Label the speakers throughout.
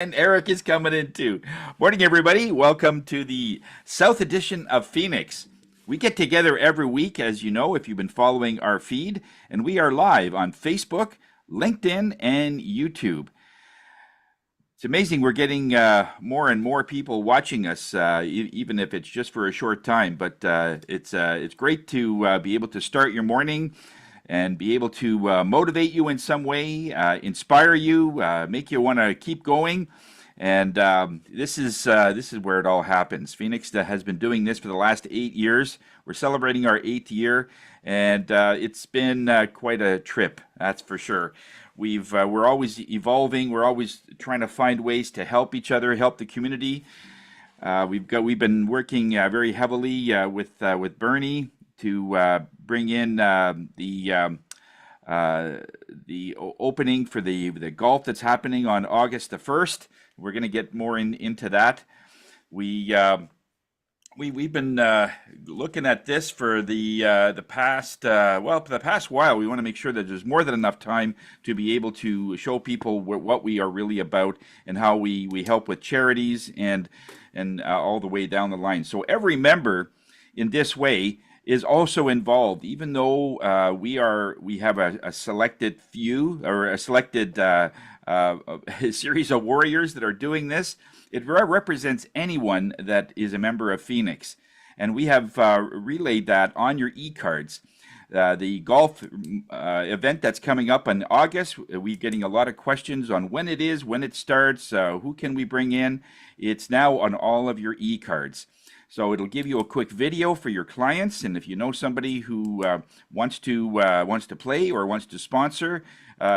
Speaker 1: And Eric is coming in too. Morning, everybody. Welcome to the South Edition of Phoenix. We get together every week, as you know, if you've been following our feed, and we are live on Facebook, LinkedIn, and YouTube. It's amazing we're getting more and more people watching us, even if it's just for a short time. But it's great to be able to start your morning and be able to motivate you in some way, inspire you, make you want to keep going. And this is where it all happens. Phoenix has been doing this for the last 8 years. We're celebrating our eighth year, and it's been quite a trip, that's for sure. We're always evolving. We're always trying to find ways to help each other, help the community. We've been working very heavily with Bernie to bring in the opening for the golf that's happening on August the 1st. We're going to get more into that. We we've been looking at this for the past for the past while. We want to make sure that there's more than enough time to be able to show people what we are really about and how we help with charities and all the way down the line. So every member in this way is also involved, even though we have a selected few or a selected a series of warriors that are doing this. It represents anyone that is a member of Phoenix, and we have relayed that on your e-cards. The golf event that's coming up in August, we're getting a lot of questions on when it is, when it starts, who can we bring in. It's now on all of your e-cards. So it'll give you a quick video for your clients, and if you know somebody who wants to play or wants to sponsor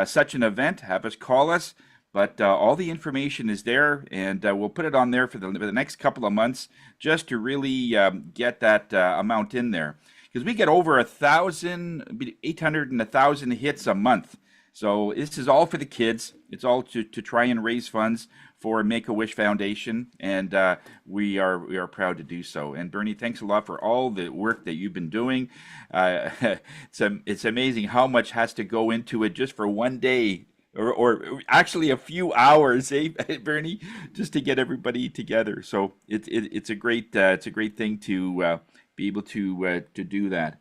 Speaker 1: such an event, have us call us. But all the information is there, and we'll put it on there for the next couple of months just to really get that amount in there. Because we get over 800 and 1,000 hits a month. So this is all for the kids. It's all to try and raise funds for Make-A-Wish Foundation, and we are proud to do so. And Bernie, thanks a lot for all the work that you've been doing. It's amazing how much has to go into it just for one day, or actually a few hours, eh, Bernie, just to get everybody together. So it's a great thing to be able to do that.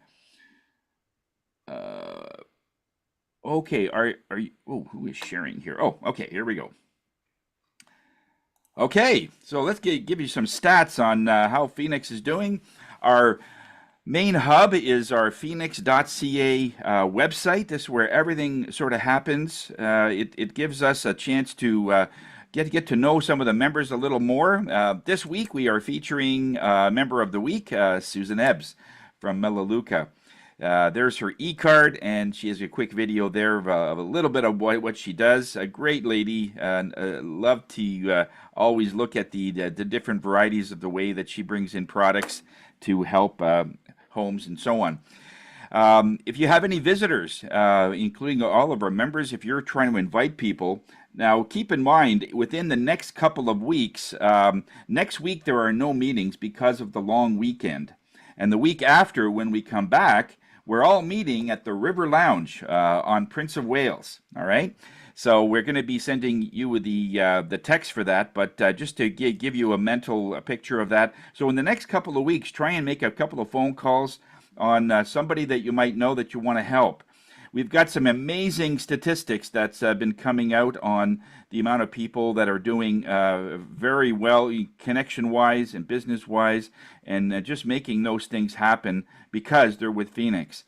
Speaker 1: Uh, okay, are you? Oh, who is sharing here? Oh, okay, here we go. Okay, so let's give you some stats on how Phoenix is doing. Our main hub is our phoenix.ca website. This is where everything sort of happens. It gives us a chance to get to know some of the members a little more. This week we are featuring Member of the Week, Susan Ebbs from Melaleuca. There's her e-card, and she has a quick video there of a little bit of what she does. A great lady, and love to always look at the different varieties of the way that she brings in products to help homes and so on. If you have any visitors, including all of our members, if you're trying to invite people, now keep in mind within the next couple of weeks, next week there are no meetings because of the long weekend. And the week after, when we come back, we're all meeting at the River Lounge on Prince of Wales. All right. So we're going to be sending you the text for that, but just to give you a mental picture of that. So in the next couple of weeks, try and make a couple of phone calls on somebody that you might know that you want to help. We've got some amazing statistics that's been coming out on the amount of people that are doing very well connection-wise and business-wise, and just making those things happen because they're with Phoenix.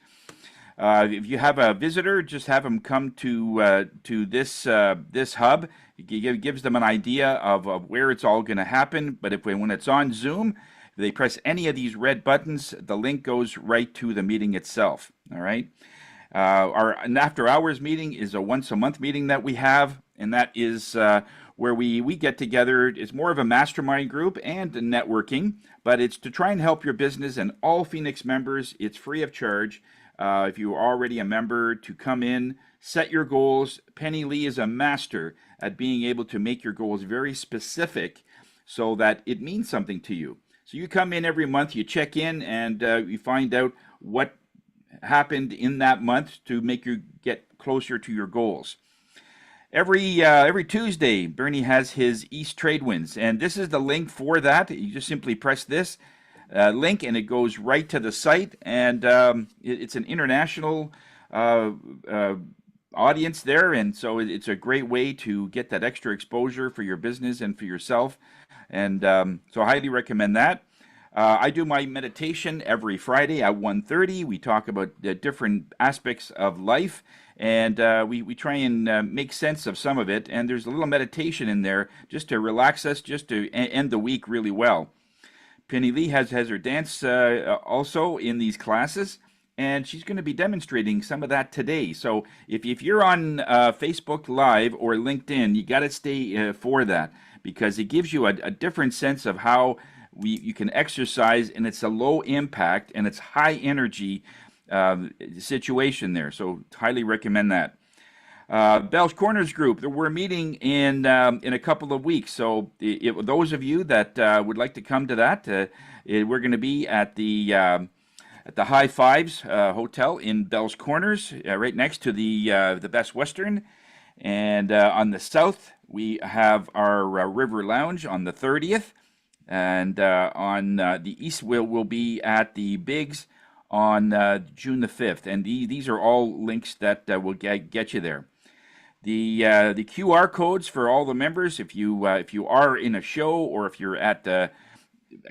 Speaker 1: If you have a visitor, just have them come to this hub. It gives them an idea of where it's all going to happen. But when it's on Zoom, if they press any of these red buttons, the link goes right to the meeting itself. All right. Our after hours meeting is a once a month meeting that we have, and that is where we get together. It's more of a mastermind group and networking, but it's to try and help your business and all Phoenix members. It's free of charge. If you are already a member, to come in, set your goals. Penny Lee is a master at being able to make your goals very specific so that it means something to you. So you come in every month, you check in, and you find out what happened in that month to make you get closer to your goals. Every Tuesday, Bernie has his East Trade Winds, and this is the link for that. You just simply press this link, and it goes right to the site. And it's an international uh, uh, audience there, and so it's a great way to get that extra exposure for your business and for yourself. And so I highly recommend that. I do my meditation every Friday at 1:30. We talk about the different aspects of life, and we try and make sense of some of it. And there's a little meditation in there just to relax us, just to end the week really well. Penny Lee has her dance also in these classes, and she's going to be demonstrating some of that today. So if you're on Facebook Live or LinkedIn, you got to stay for that, because it gives you a different sense of how you can exercise, and it's a low impact and it's high energy situation there. So highly recommend that. Bell's Corners Group, we're meeting in a couple of weeks. So those of you that would like to come to that, we're going to be at the High Fives Hotel in Bell's Corners, right next to the Best Western. And on the south, we have our River Lounge on the 30th. And on the east, we'll be at the Bigs on June the 5th. And these are all links that will get you there. The QR codes for all the members, if you are in a show, or if you're at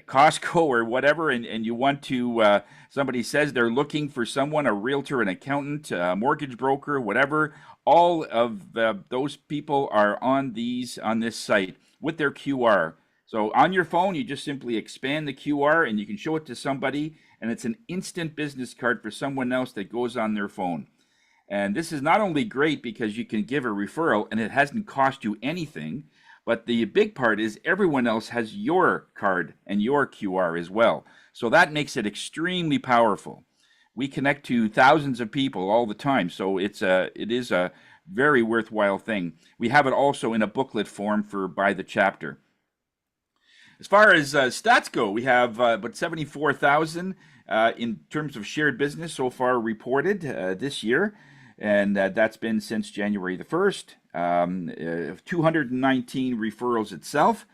Speaker 1: Costco or whatever, and you want to, somebody says they're looking for someone, a realtor, an accountant, a mortgage broker, whatever, all of those people are on this site with their QR. So on your phone, you just simply expand the QR and you can show it to somebody, and it's an instant business card for someone else that goes on their phone. And this is not only great because you can give a referral and it hasn't cost you anything, but the big part is everyone else has your card and your QR as well. So that makes it extremely powerful. We connect to thousands of people all the time, so it is a very worthwhile thing. We have it also in a booklet form by the chapter. As far as stats go, we have about 74,000 in terms of shared business so far reported this year, and that's been since January the 1st. 219 referrals itself,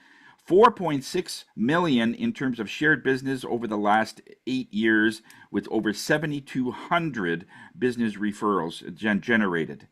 Speaker 1: 4.6 million in terms of shared business over the last 8 years, with over 7,200 business referrals generated.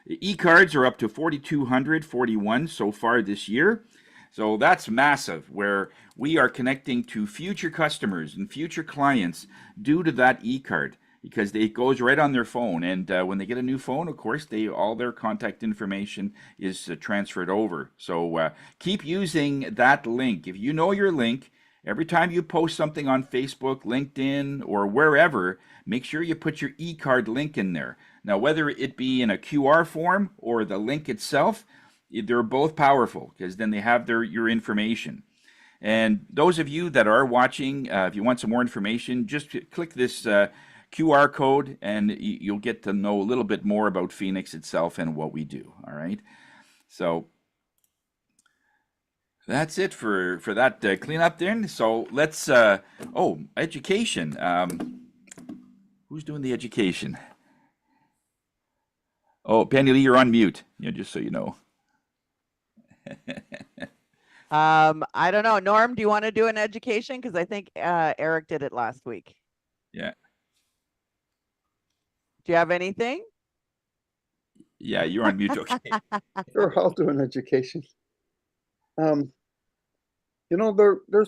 Speaker 1: E-cards are up to 4,241 so far this year. So that's massive, where we are connecting to future customers and future clients due to that e-card, because it goes right on their phone. And when they get a new phone, of course, all their contact information is transferred over. So keep using that link. If you know your link, every time you post something on Facebook, LinkedIn, or wherever, make sure you put your e-card link in there. Now, whether it be in a QR form or the link itself, they're both powerful, because then they have your information. And those of you that are watching, if you want some more information, just click this QR code and you'll get to know a little bit more about Phoenix itself and what we do. All right. So that's it for that cleanup then. So let's, education. Who's doing the education? Oh, Penny Lee, you're on mute, just so you know.
Speaker 2: I don't know. Norm, do you want to do an education? Because I think Eric did it last week.
Speaker 1: Yeah.
Speaker 2: Do you have anything?
Speaker 1: Yeah, you're on mute. Okay.
Speaker 3: Sure, I'll do an education. They're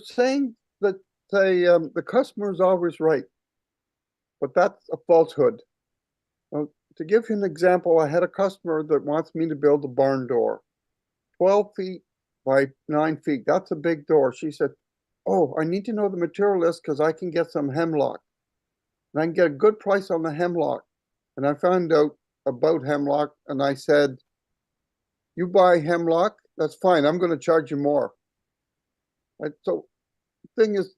Speaker 3: saying that the customer is always right, but that's a falsehood. To give you an example, I had a customer that wants me to build a barn door, 12 feet by 9 feet. That's a big door. She said, "Oh, I need to know the material list because I can get some hemlock. And I can get a good price on the hemlock." And I found out about hemlock, and I said, "You buy hemlock, that's fine. I'm going to charge you more." Right? So the thing is,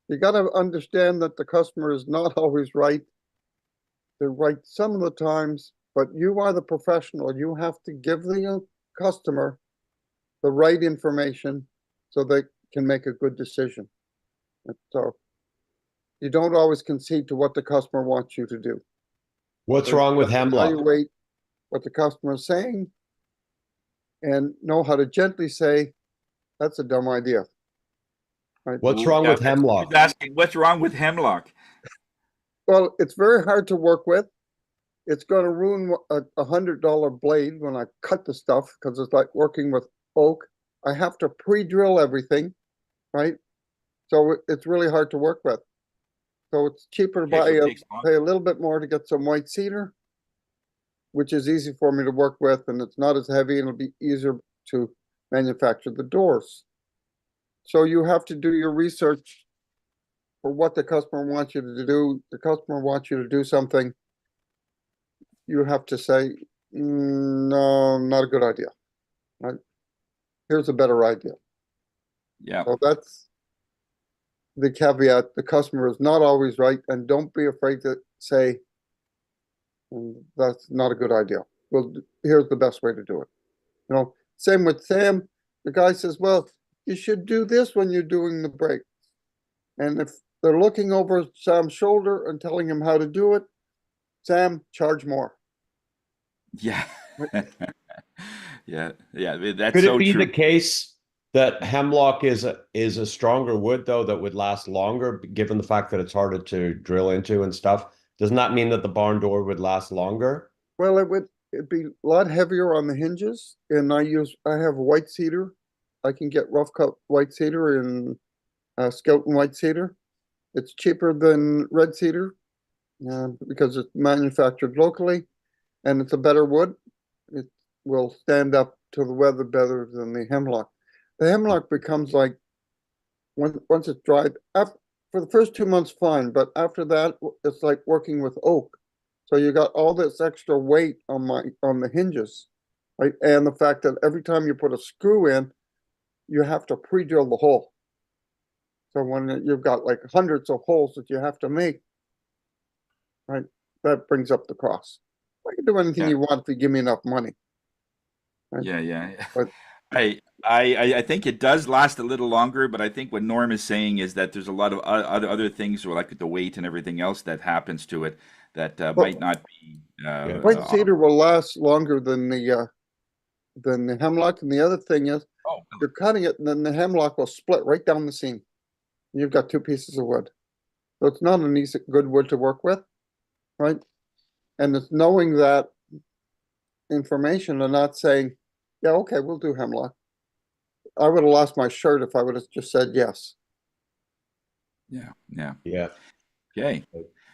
Speaker 3: you got to understand that the customer is not always right. They're right some of the times, but you are the professional. You have to give the customer the right information so they can make a good decision. And so you don't always concede to what the customer wants you to do.
Speaker 4: What's wrong with hemlock?
Speaker 3: Evaluate what the customer is saying and know how to gently say, that's a dumb idea. Right?
Speaker 4: What's wrong with hemlock?
Speaker 1: He's asking, what's wrong with hemlock?
Speaker 3: Well, it's very hard to work with. It's going to ruin a $100 blade when I cut the stuff because it's like working with oak. I have to pre-drill everything, right? So it's really hard to work with. So it's cheaper to
Speaker 1: Okay, so
Speaker 3: buy
Speaker 1: it takes longer.
Speaker 3: pay a little bit more to get some white cedar, which is easy for me to work with, and it's not as heavy, and it'll be easier to manufacture the doors. So you have to do your research for what the customer wants you to do. The customer wants you to do something. You have to say, no, not a good idea. Right? Here's a better idea.
Speaker 1: Yeah.
Speaker 3: So that's the caveat. The customer is not always right, and don't be afraid to say, that's not a good idea. Well, here's the best way to do it. You know, same with Sam. The guy says, well, you should do this when you're doing the break. And if they're looking over Sam's shoulder and telling him how to do it, Sam, charge more.
Speaker 1: Yeah. Yeah. Yeah. That's
Speaker 4: Could
Speaker 1: so
Speaker 4: it be
Speaker 1: true.
Speaker 4: the case that hemlock is a stronger wood though that would last longer, given the fact that it's harder to drill into and stuff? Doesn't that mean that the barn door would last longer?
Speaker 3: Well, it'd be a lot heavier on the hinges, and I have white cedar. I can get rough cut white cedar and Skelton white cedar. It's cheaper than red cedar because it's manufactured locally, and it's a better wood. It will stand up to the weather better than the hemlock. The hemlock becomes like once it's dried up for the first 2 months, fine, but after that, it's like working with oak. So you got all this extra weight on the hinges, right? And the fact that every time you put a screw in, you have to pre-drill the hole. So when you've got like hundreds of holes that you have to make, right? That brings up the cost. I can do anything
Speaker 1: Yeah.
Speaker 3: you want if you give me enough money. Right?
Speaker 1: Yeah. Yeah.
Speaker 3: But
Speaker 1: I think it does last a little longer, but I think what Norm is saying is that there's a lot of other things, like the weight and everything else that happens to it, that might not be.
Speaker 3: white cedar will last longer than the hemlock. And the other thing is,
Speaker 1: Oh,
Speaker 3: you're cutting it, and then the hemlock will split right down the seam. You've got two pieces of wood. So it's not an easy, good wood to work with, right? And it's knowing that information and not saying, yeah, okay, we'll do hemlock. I would have lost my shirt if I would have just said yes.
Speaker 1: yeah. Yeah.
Speaker 4: Yeah.
Speaker 1: Okay.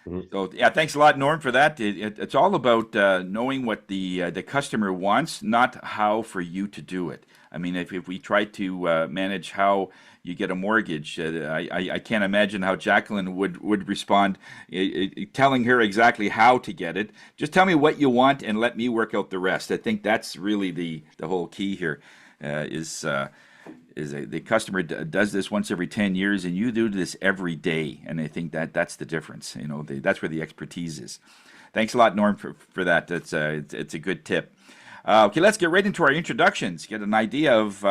Speaker 4: Mhm.
Speaker 1: So yeah, thanks a lot, Norm, for that. It's all about knowing what the customer wants, not how for you to do it. I mean, if we try to manage how you get a mortgage, I can't imagine how Jacqueline would respond, telling her exactly how to get it. Just tell me what you want and let me work out the rest. I think that's really the whole key here. The customer does this once every 10 years and you do this every day, and I think that's the difference. You know, that's where the expertise is. Thanks a lot, Norm, for that. It's a good tip. Okay, let's get right into our introductions. Get an idea of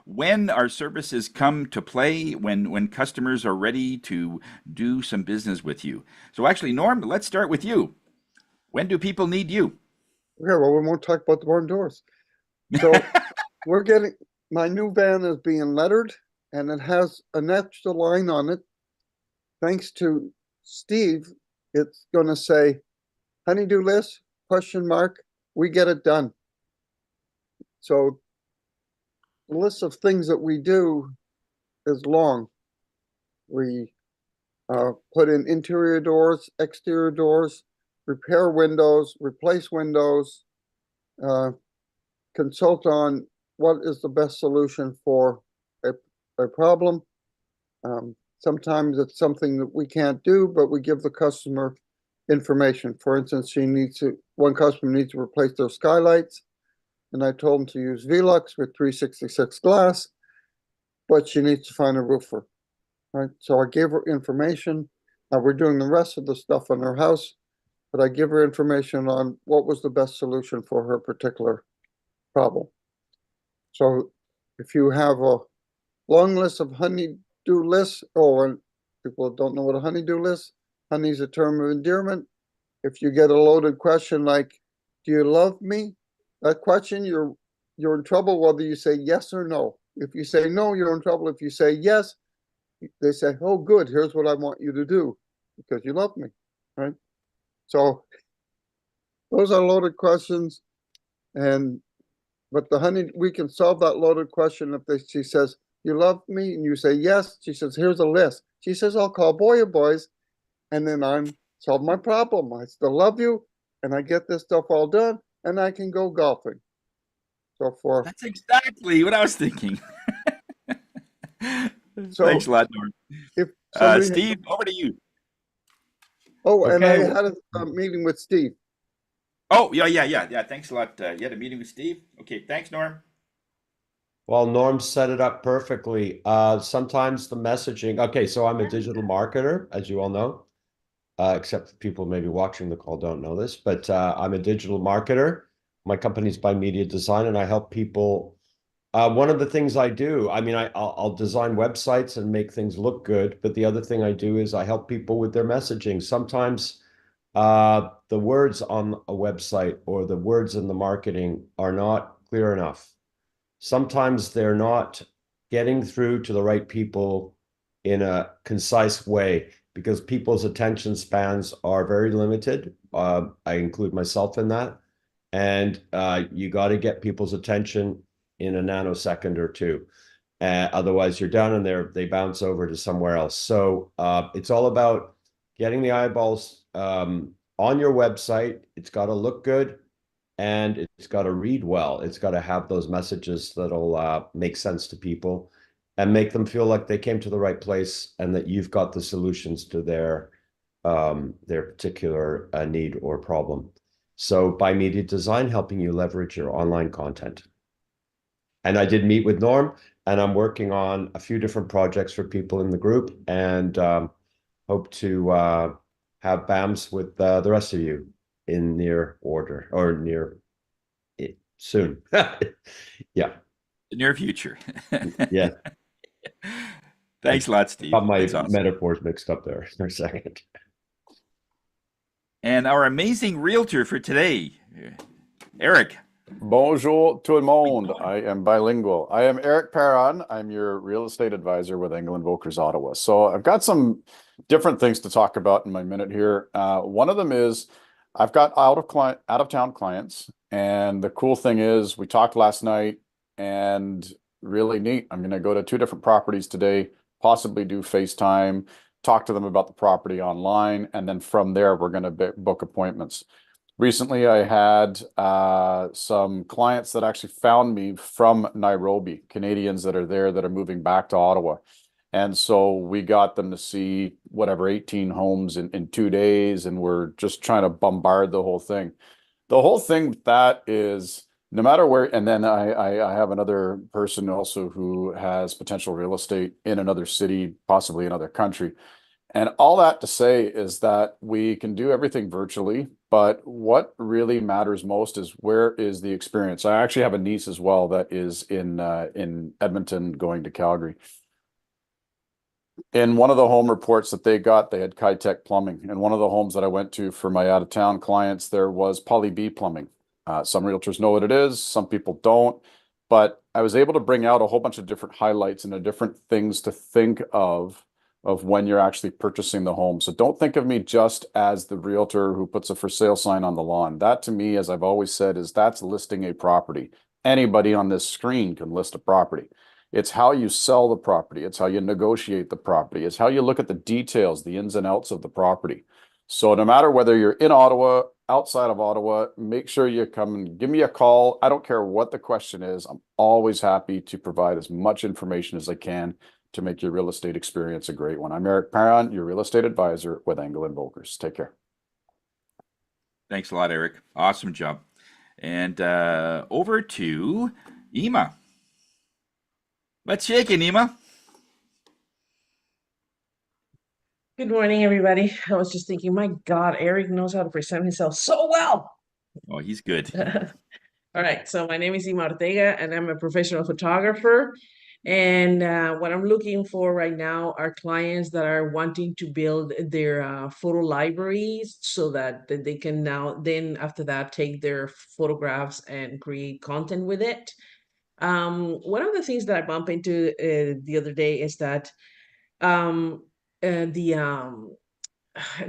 Speaker 1: when our services come to play, when customers are ready to do some business with you. So actually, Norm, let's start with you. When do people need you?
Speaker 3: Okay, well, we won't talk about the barn doors. So my new van is being lettered, and it has an extra line on it. Thanks to Steve, it's going to say, honeydew list, ? We get it done. So the list of things that we do is long. We put in interior doors, exterior doors, repair windows, replace windows, consult on what is the best solution for a problem. Sometimes it's something that we can't do, but we give the customer information. For instance, one customer needs to replace their skylights, and I told them to use Velux with 366 glass, but she needs to find a roofer, right? So I gave her information. Now we're doing the rest of the stuff on her house, but I give her information on what was the best solution for her particular problem. So if you have a long list of honeydew lists, and people don't know what a honeydew list, honey is a term of endearment. If you get a loaded question like, do you love me? That question, you're you're in trouble whether you say yes or no. If you say no, you're in trouble. If you say yes, they say, oh, good, here's what I want you to do because you love me, right? So those are loaded questions. But the honey, we can solve that loaded question if she says, you love me? And you say yes. She says, here's a list. She says, I'll call boys. And then I'm solve my problem. I still love you. And I get this stuff all done and I can go golfing. So
Speaker 1: That's exactly what I was thinking.
Speaker 3: So
Speaker 1: thanks a lot, Norm.
Speaker 3: if somebody,
Speaker 1: Steve, over to you.
Speaker 3: oh, and
Speaker 4: Okay.
Speaker 3: I had a meeting with Steve.
Speaker 1: Oh, yeah. Thanks a lot. You had a meeting with Steve? Okay, thanks, Norm.
Speaker 4: Well, Norm set it up perfectly. Sometimes the messaging. Okay, so I'm a digital marketer, as you all know. Except people maybe watching the call don't know this, but I'm a digital marketer. My company's By Media Design, and I help people. One of the things I do, I mean, I'll design websites and make things look good, but the other thing I do is I help people with their messaging. Sometimes the words on a website or the words in the marketing are not clear enough. Sometimes they're not getting through to the right people in a concise way because people's attention spans are very limited. I include myself in that. And you got to get people's attention in a nanosecond or two. Otherwise, you're down in there, they bounce over to somewhere else. So it's all about getting the eyeballs on your website. It's got to look good and it's got to read well. It's got to have those messages that'll make sense to people and make them feel like they came to the right place and that you've got the solutions to their particular need or problem. So By Media Design, helping you leverage your online content. And I did meet with Norm, and I'm working on a few different projects for people in the group, and hope to have BAMs with the rest of you in near order or near it soon. Yeah.
Speaker 1: The near future.
Speaker 4: Yeah.
Speaker 1: Thanks a lot, Steve.
Speaker 4: Got my
Speaker 1: That's awesome.
Speaker 4: metaphors mixed up there for a second.
Speaker 1: And our amazing realtor for today, Eric.
Speaker 5: Bonjour tout le monde. I am bilingual. I am Eric Perron. I'm your real estate advisor with England Vokers Ottawa. So I've got some different things to talk about in my minute here. One of them is I've got out of town clients, and the cool thing is we talked last night, and really neat. I'm going to go to 2 different properties today, possibly do FaceTime, talk to them about the property online, and then from there we're going to book appointments. Recently, I had some clients that actually found me from Nairobi, Canadians that are there that are moving back to Ottawa. And so we got them to see whatever 18 homes in 2 days, and we're just trying to bombard the whole thing. The whole thing with that is no matter where, and then I have another person also who has potential real estate in another city, possibly another country. And all that to say is that we can do everything virtually, but what really matters most is where is the experience. I actually have a niece as well that is in Edmonton going to Calgary. In one of the home reports that they got, they had Kitech plumbing. And one of the homes that I went to for my out-of-town clients, there was Poly B plumbing. Some realtors know what it is, some people don't. But I was able to bring out a whole bunch of different highlights and different things to think of when you're actually purchasing the home. So don't think of me just as the realtor who puts a for sale sign on the lawn. That to me, as I've always said, is that's listing a property. Anybody on this screen can list a property. It's how you sell the property. It's how you negotiate the property. It's how you look at the details, the ins and outs of the property. So no matter whether you're in Ottawa, outside of Ottawa, make sure you come and give me a call. I don't care what the question is. I'm always happy to provide as much information as I can to make your real estate experience a great one. I'm Eric Perron, your real estate advisor with England Vokers. Take care.
Speaker 1: Thanks a lot, Eric. Awesome job. And over to Ima. Let's shake it, Ima.
Speaker 6: Good morning, everybody. I was just thinking, my God, Eric knows how to present himself so well.
Speaker 1: Oh, he's good.
Speaker 6: All right, so my name is Ima Ortega, and I'm a professional photographer. And what I'm looking for right now are clients that are wanting to build their photo libraries so that they can now, then after that, take their photographs and create content with it. One of the things that I bump into the other day is that um, the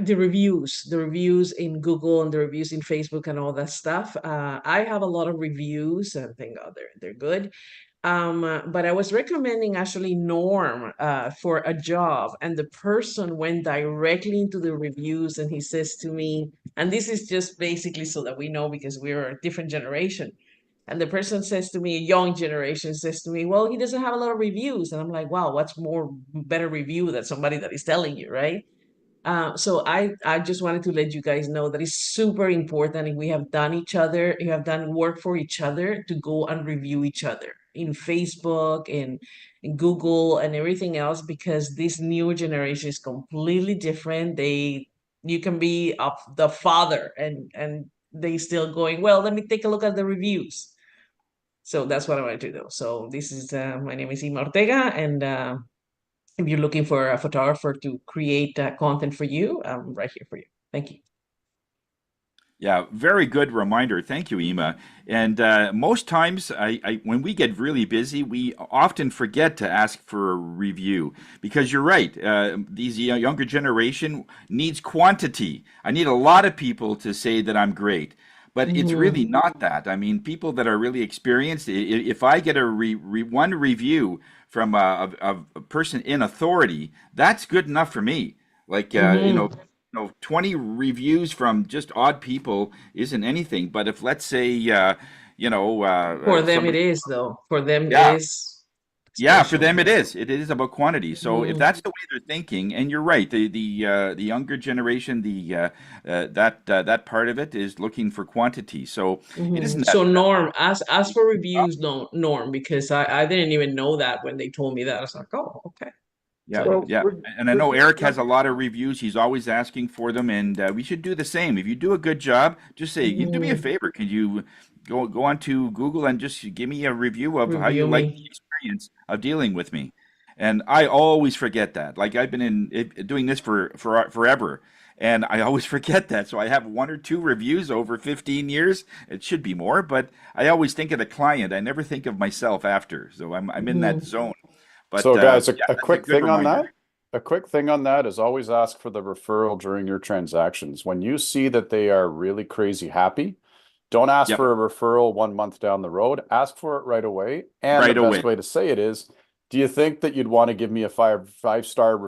Speaker 6: the reviews in Google and the reviews in Facebook and all that stuff. I have a lot of reviews and thank God they're good. But I was recommending actually Norm for a job, and the person went directly into the reviews and he says to me, and this is just basically so that we know because we're a different generation. And the person says to me, a young generation says to me, well, he doesn't have a lot of reviews. And I'm like, wow, what's more better review than somebody that is telling you, right? So I just wanted to let you guys know that it's super important if we have done each other, you have done work for each other to go and review each other in Facebook and in Google and everything else, because this new generation is completely different. You can be the father and they still going, well, let me take a look at the reviews. So that's what I wanted to do. So this is my name is Ima Ortega, and if you're looking for a photographer to create content for you, I'm right here for you. Thank you.
Speaker 1: Yeah, very good reminder. Thank you, Ema. And most times, when we get really busy, we often forget to ask for a review because you're right. These younger generation needs quantity. I need a lot of people to say that I'm great. But it's really not that. I mean, people that are really experienced, if I get one review from a person in authority, that's good enough for me. Like, you know, 20 reviews from just odd people isn't anything. But if let's say,
Speaker 6: For them, it
Speaker 1: somebody,
Speaker 6: is though. For them, it
Speaker 1: yeah,
Speaker 6: is
Speaker 1: yeah, for
Speaker 6: special.
Speaker 1: them it is. It is about quantity. So if
Speaker 6: Mhm.
Speaker 1: that's the way they're thinking, and you're right, the younger generation, that part of it is looking for quantity. So it isn't that
Speaker 6: So
Speaker 1: bad.
Speaker 6: Norm, ask for reviews, no Norm, because I didn't even know that when they told me that. I was like, oh, okay. So
Speaker 1: Yeah,
Speaker 3: Well,
Speaker 6: anyways.
Speaker 1: yeah. And I
Speaker 3: we're
Speaker 1: know
Speaker 3: just
Speaker 1: Eric has a lot of reviews. He's always asking for them, and we should do the same. If you do a good job, just say, "You do me a
Speaker 6: Mhm.
Speaker 1: favor. Can you go onto Google and just give me a review of how you
Speaker 6: Review
Speaker 1: like the
Speaker 6: me.
Speaker 1: experience of dealing with me?" And I always forget that. Like I've been doing this for forever, and I always forget that. So I have one or two reviews over 15 years. It should be more, but I always think of the client. I never think of myself after. So I'm in that
Speaker 6: Mhm.
Speaker 1: zone. But
Speaker 5: So guys,
Speaker 1: yeah,
Speaker 5: a
Speaker 1: that's a
Speaker 5: quick
Speaker 1: good
Speaker 5: thing on
Speaker 1: reminder.
Speaker 5: that. A quick thing on that is always ask for the referral during your transactions. When you see that they are really crazy happy, don't ask
Speaker 1: Yep.
Speaker 5: for a referral 1 month down the road. Ask for it right away. And the
Speaker 1: Right away.
Speaker 5: best way to say it is, do you think that you'd want to give me a five star,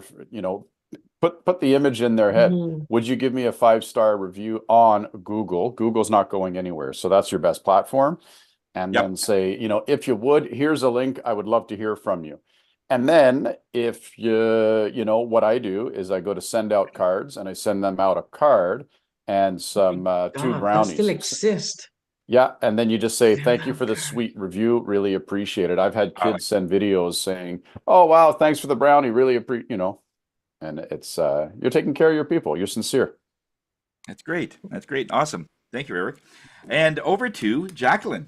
Speaker 5: put the image in their head.
Speaker 6: Mhm.
Speaker 5: Would you give me a 5 star review on Google? Google's not going anywhere. So that's your best platform. And then
Speaker 1: Yep.
Speaker 5: say, if you would, here's a link. I would love to hear from you. And then if what I do is I go to send out cards and I send them out a card and some two
Speaker 6: God, that still
Speaker 5: brownies.
Speaker 6: exists.
Speaker 5: Yeah, and then you just say,
Speaker 6: Send
Speaker 5: thank you
Speaker 6: out
Speaker 5: for the
Speaker 6: cards.
Speaker 5: sweet review. Really appreciate it. I've had
Speaker 1: Uh,
Speaker 5: kids send videos saying, oh, wow, thanks for the brownie. Really appreciate, and it's you're taking care of your people. You're sincere.
Speaker 1: that's great. That's great. Awesome. Thank you, Eric. And over to Jacqueline.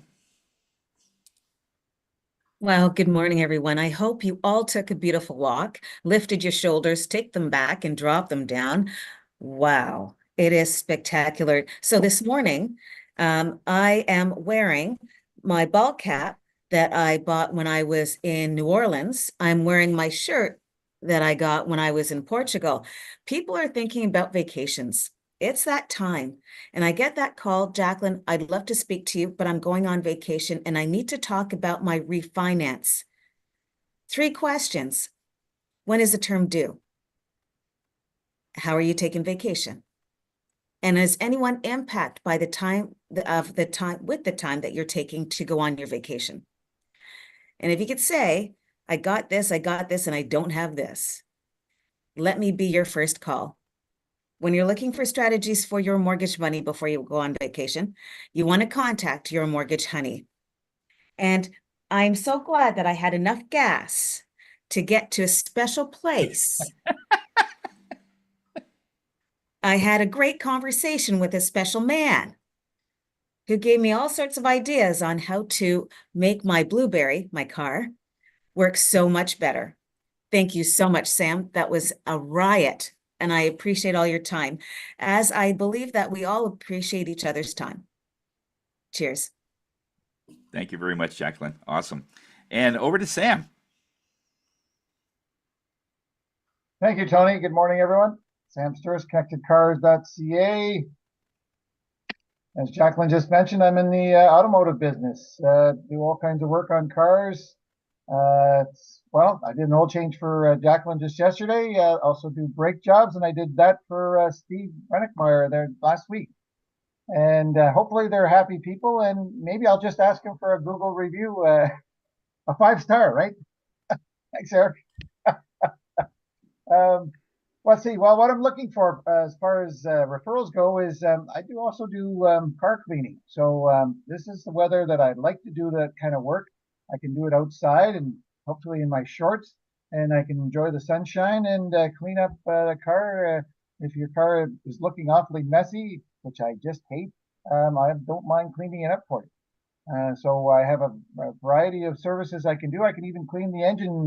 Speaker 7: Well, good morning, everyone. I hope you all took a beautiful walk, lifted your shoulders, take them back, and drop them down. Wow, it is spectacular. So this morning, I am wearing my ball cap that I bought when I was in New Orleans. I'm wearing my shirt that I got when I was in Portugal. People are thinking about vacations. It's that time. And I get that call, Jacqueline, I'd love to speak to you, but I'm going on vacation and I need to talk about my refinance. 3 questions. When is the term due? How are you taking vacation? And is anyone impacted by the time with the time that you're taking to go on your vacation? And if you could say, I got this, and I don't have this, let me be your first call. When you're looking for strategies for your mortgage money before you go on vacation, you want to contact your mortgage honey. And I'm so glad that I had enough gas to get to a special place. I had a great conversation with a special man who gave me all sorts of ideas on how to make my Blueberry, my car, works so much better. Thank you so much, Sam. That was a riot, and I appreciate all your time, as I believe that we all appreciate each other's time. Cheers.
Speaker 1: Thank you very much, Jacqueline. Awesome. And over to Sam.
Speaker 8: Thank you, Tony. Good morning, everyone. Sam Sturz, connectedcars.ca. As Jacqueline just mentioned, I'm in the automotive business. Do all kinds of work on cars. Well, I did an oil change for Jacqueline just yesterday. Also do brake jobs, and I did that for Steve Rennickmeyer there last week. And hopefully they're happy people, and maybe I'll just ask them for a Google review, a 5-star, right? Thanks, Eric. Let's see. Well, what I'm looking for as far as referrals go is I do also do car cleaning. So this is the weather that I'd like to do that kind of work. I can do it outside and hopefully in my shorts, and I can enjoy the sunshine and clean up the car. If your car is looking awfully messy, which I just hate, I don't mind cleaning it up for you. So I have a variety of services I can do. I can even clean the engine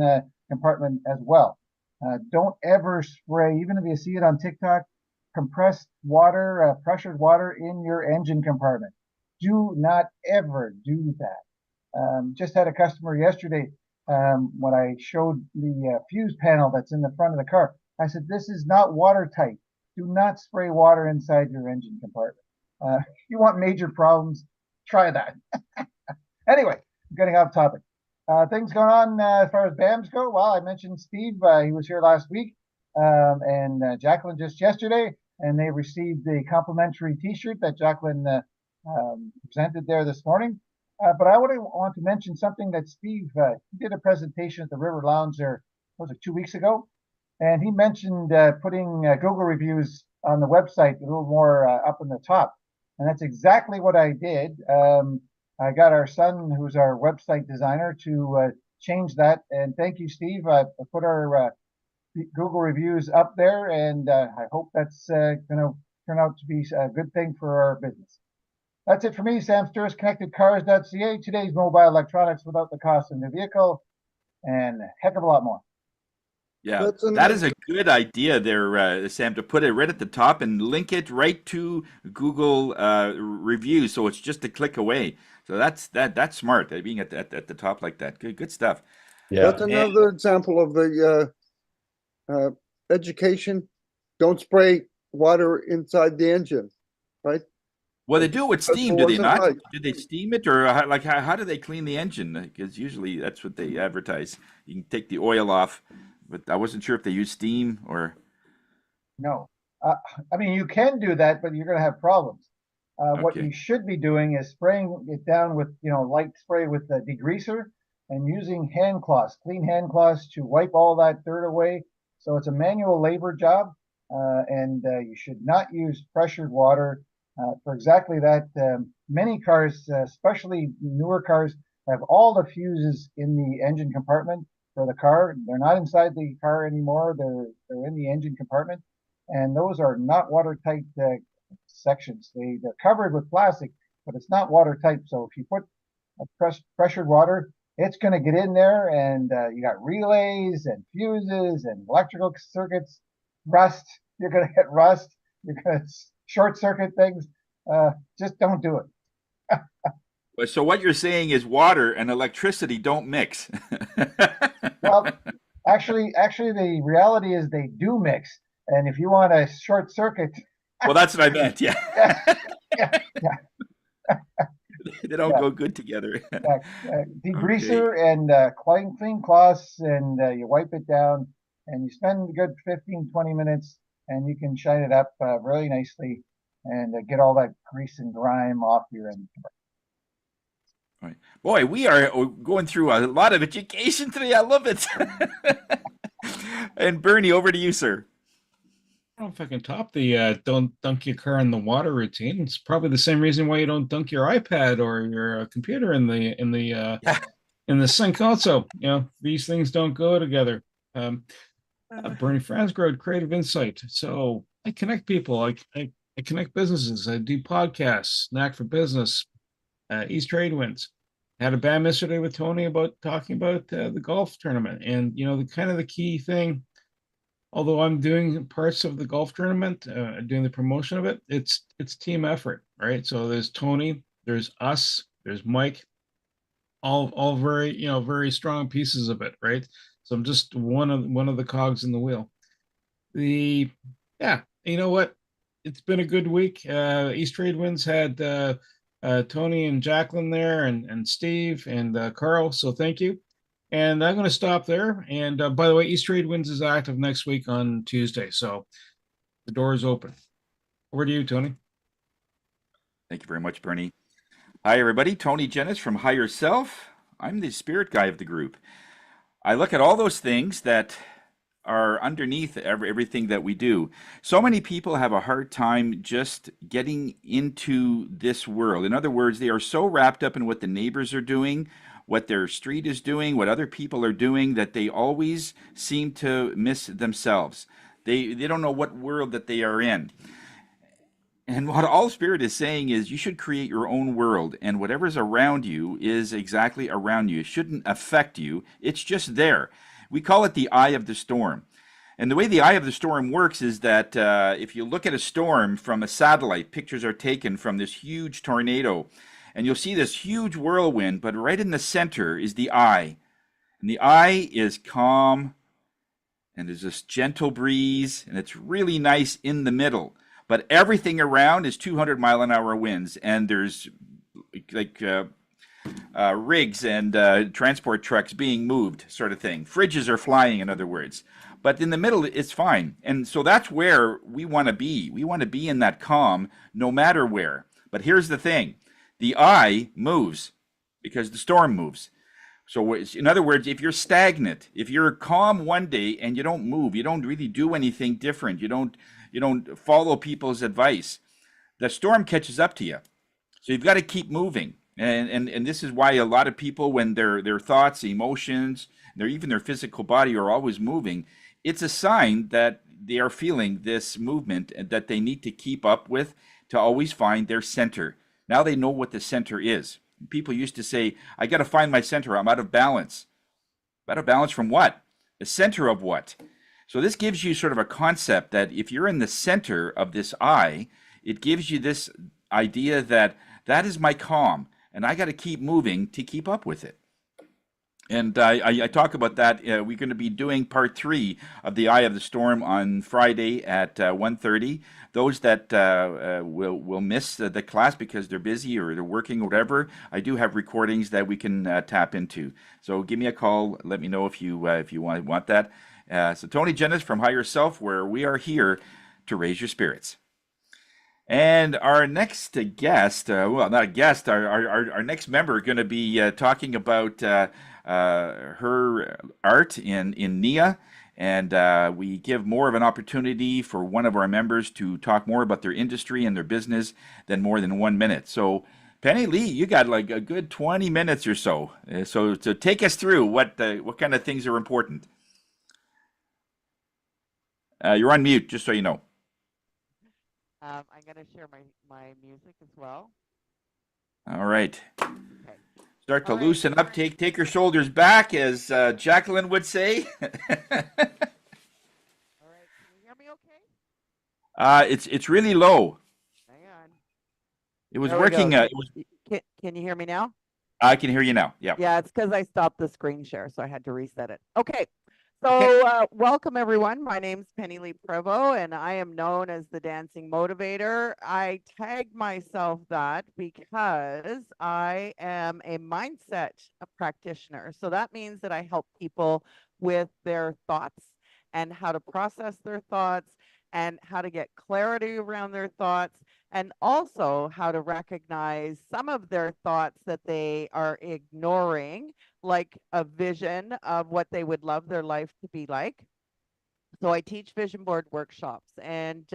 Speaker 8: compartment as well. Don't ever spray, even if you see it on TikTok, compressed water, pressured water in your engine compartment. Do not ever do that. Just had a customer yesterday when I showed the fuse panel that's in the front of the car. I said, this is not watertight. Do not spray water inside your engine compartment. You want major problems, try that. Anyway, I'm getting off topic. Things going on as far as BAMs go. Well, I mentioned Steve. He was here last week, and Jacqueline just yesterday, and they received the complimentary T-shirt that Jacqueline presented there this morning. But I want to mention something that Steve did a presentation at the River Lounge there, was it 2 weeks ago? And he mentioned putting Google reviews on the website a little more up in the top. And that's exactly what I did. I got our son, who's our website designer, to change that. And thank you, Steve. I put our Google reviews up there, and I hope that's going to turn out to be a good thing for our business. That's it for me, Sam Sturz, connectedcars.ca. Today's mobile electronics without the cost in the vehicle, and a heck of a lot more.
Speaker 1: Yeah, that is a good idea there, Sam, to put it right at the top and link it right to Google reviews, so it's just a click away. So that's smart, being at the top like that. Good stuff.
Speaker 4: Yeah.
Speaker 3: That's another example of the education. Don't spray water inside the engine, right?
Speaker 1: Well, they do it with steam, do they
Speaker 3: wasn't
Speaker 1: not?
Speaker 3: right.
Speaker 1: Do they steam it, or how do they clean the engine? Because usually that's what they advertise. You can take the oil off, but I wasn't sure if they use steam or.
Speaker 8: No. I mean, you can do that, but you're going to have problems. What
Speaker 1: Okay.
Speaker 8: you should be doing is spraying it down with, light spray with the degreaser and using hand cloths, clean hand cloths to wipe all that dirt away. So it's a manual labor job, and you should not use pressured water for exactly that. Many cars, especially newer cars, have all the fuses in the engine compartment for the car. They're not inside the car anymore. They're in the engine compartment, and those are not watertight sections. They're covered with plastic, but it's not watertight. So if you put pressured water, it's going to get in there, and you got relays and fuses and electrical circuits, rust. You're going to get rust. You're going to short circuit things. Just don't do it.
Speaker 1: So what you're saying is water and electricity don't mix.
Speaker 8: Well, actually, the reality is they do mix. And if you want a short circuit,
Speaker 1: Well, that's what I meant. Yeah,
Speaker 8: yeah,
Speaker 1: they don't go good together.
Speaker 8: degreaser and clean cloths, and you wipe it down, and you spend a good 15, 20 minutes, and you can shine it up really nicely and get all that grease and grime off your engine.
Speaker 1: Right. Boy, we are going through a lot of education today. I love it. And Bernie, over to you, sir.
Speaker 9: I don't know if I can top the don't dunk your car in the water routine. It's probably the same reason why you don't dunk your iPad or your computer in the sink. Also, these things don't go together. Bernie Fransgrove, Creative Insight. So I connect people. I connect businesses. I do podcasts. Knack for Business. East Trade Winds. had a BAM yesterday with Tony about talking about the golf tournament, and the kind of the key thing. Although I'm doing parts of the golf tournament, doing the promotion of it, it's team effort, right? So there's Tony, there's us, there's Mike, all very very strong pieces of it, right? So I'm just one of the cogs in the wheel. The Yeah, you know what? It's been a good week. East Trade Winds had Tony and Jacqueline there, and Steve and Carl. So thank you. And I'm going to stop there. And by the way, East Trade Winds is active next week on Tuesday, so the door is open. Over to you, Tony.
Speaker 1: Thank you very much, Bernie. Hi, everybody. Tony Jennis from Higher Self. I'm the spirit guy of the group. I look at all those things that are underneath everything that we do. So many people have a hard time just getting into this world. In other words, they are so wrapped up in what the neighbors are doing, what their street is doing, what other people are doing, that they always seem to miss themselves. They don't know what world that they are in. And what All Spirit is saying is you should create your own world, and whatever's around you is exactly around you. It shouldn't affect you. It's just there. We call it the eye of the storm. And the way the eye of the storm works is that if you look at a storm from a satellite, pictures are taken from this huge tornado, and you'll see this huge whirlwind, but right in the center is the eye. And the eye is calm, and there's this gentle breeze, and it's really nice in the middle. But everything around is 200-mile-an-hour winds, and there's like rigs and transport trucks being moved, sort of thing. Fridges are flying, in other words. But in the middle, it's fine. And so that's where we want to be. We want to be in that calm, no matter where. But here's the thing. The eye moves because the storm moves. So in other words, if you're stagnant, if you're calm one day and you don't move, you don't really do anything different, you don't follow people's advice, the storm catches up to you. So you've got to keep moving. And this is why a lot of people, when their thoughts, emotions, even their physical body are always moving, it's a sign that they are feeling this movement and that they need to keep up with to always find their center. Now they know what the center is. People used to say, I got to find my center. I'm out of balance. Out of balance from what? The center of what? So this gives you sort of a concept that if you're in the center of this eye, it gives you this idea that that is my calm, and I got to keep moving to keep up with it. And I talk about that. We're going to be doing part 3 of the Eye of the Storm on Friday at 1:30. Those that will miss the class because they're busy or they're working or whatever, I do have recordings that we can tap into. So give me a call. Let me know if you want that. So Tony Jennis from Higher Self, where we are here to raise your spirits. And our next guest, well, not a guest, our next member, going to be talking about her art in Nia, and we give more of an opportunity for one of our members to talk more about their industry and their business than more than 1 minute. So Penny Lee, you got like a good 20 minutes or so. So to take us through what kind of things are important. You're on mute, just so you know.
Speaker 2: I'm going to share my music as well.
Speaker 1: All right.
Speaker 2: Okay.
Speaker 1: Start to
Speaker 2: All right.
Speaker 1: loosen up. Take your shoulders back, as Jacqueline would say.
Speaker 2: All right. Can you hear me okay?
Speaker 1: It's really low.
Speaker 2: Hang on.
Speaker 1: It was
Speaker 2: There we
Speaker 1: working.
Speaker 2: go.
Speaker 1: It was.
Speaker 2: Can you hear me now?
Speaker 1: I can hear you now. Yeah.
Speaker 2: Yeah, it's because I stopped the screen share, so I had to reset it. Okay. So welcome everyone. My name's Penny Lee Prevost, and I am known as the Dancing Motivator. I tagged myself that because I am a mindset practitioner. So that means that I help people with their thoughts and how to process their thoughts and how to get clarity around their thoughts, and also how to recognize some of their thoughts that they are ignoring, like a vision of what they would love their life to be like. So I teach vision board workshops, and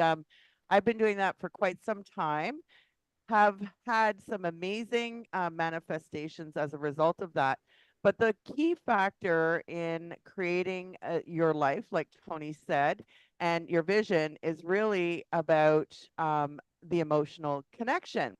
Speaker 2: I've been doing that for quite some time, have had some amazing manifestations as a result of that. But the key factor in creating your life, like Tony said, and your vision is really about the emotional connection.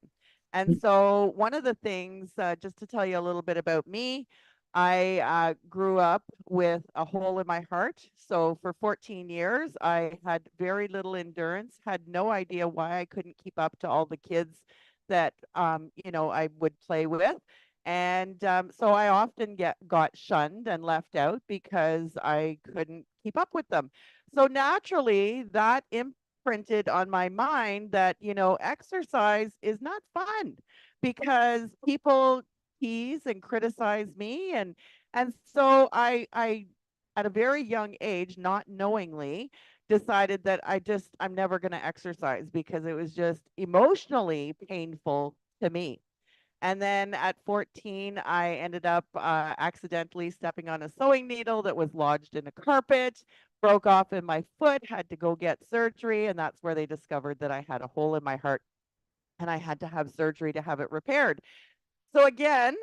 Speaker 2: And so one of the things, just to tell you a little bit about me, I grew up with a hole in my heart. So for 14 years, I had very little endurance, had no idea why I couldn't keep up to all the kids that, you know, I would play with. And so I often got shunned and left out because I couldn't keep up with them. So naturally, that imprinted on my mind that, you know, exercise is not fun because people tease and criticize me. And so I at a very young age, not knowingly, decided that I'm never going to exercise because it was just emotionally painful to me. And then at 14, I ended up accidentally stepping on a sewing needle that was lodged in a carpet, broke off in my foot, had to go get surgery. And that's where they discovered that I had a hole in my heart and I had to have surgery to have it repaired. So again,